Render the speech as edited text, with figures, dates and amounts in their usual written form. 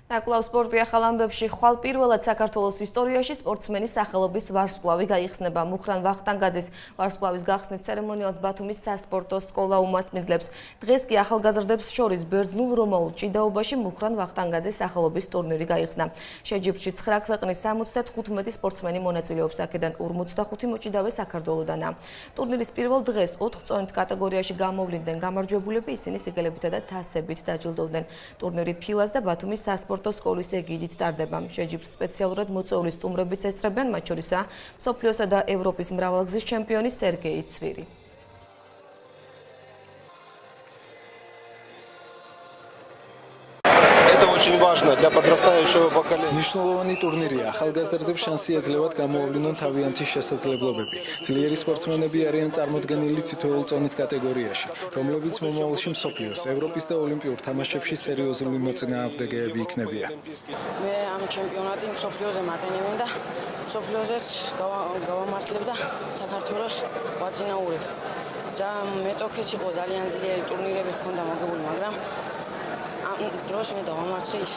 Აკვლავ სპორტი ახალ ამბებში ხვალ პირველად საქართველოს ისტორიაში სპორტსმენის სახელობის ვარსკვლავი გაიხსნება. მუხრან ვახტანგაძის ვარსკვლავის გახსნის ცერემონიალს ბათუმის სასპორტო სკოლა უმასპინძლებს. დღეს კი ახალგაზრდებს შორის ბერძნულ რომაულ ჭიდაობაში მუხრან ვახტანგაძის სახელობის ტურნირი გაიხსნა. შეჯიბრში 9 ქვეყნის 75 სპორტსმენი მონაწილეობს, აქედან 45 მოჭიდავე საქართველოდანაა. ტურნირის პირველ დღეს 4 წონით კატეგორიაში გამოვლინდნენ გამარჯვებულები, ისინი სიგელებითა და თასებით დაჯილდოვდნენ. ტურნირი ფილას და ბათუმის სასპორტო სკოლის ეგიდით ტარდება. შეჯიბრს სპეციალურად მოწვეული სტუმრებიც ესწრებიან, მათ შორისაა მსოფლიოსა და ევროპის მრავალგზის ჩემპიონი სერგეი ცვირი. Очень важно для подрастающего поколения. Მნიშვნელოვანი ტურნირია. ახალგაზრდებს შანსი ეძლევათ გამოვავლინონ თავიანთი შესაძლებლობები. ძლიერი სპორტსმენები არიან წარმოდგენილი თითოეულ წონით კატეგორიაში, რომლებიც მომავალში მსოფლიოს, ევროპის და ოლიმპიურ თამაშებში სერიოზული მოწინააღმდეგეები იქნებიან. მე ამ ჩემპიონატი მსოფლიოზე მაყენებენ და მსოფლიოზეც გავამართლებ და საქართველოს ვაწინაურებ. მეტოქეც იყო ძალიან ძლიერი ტურნირები ჰქონდა მოგებული, მაგრამ ამ დროს მე დავამარცხე ის.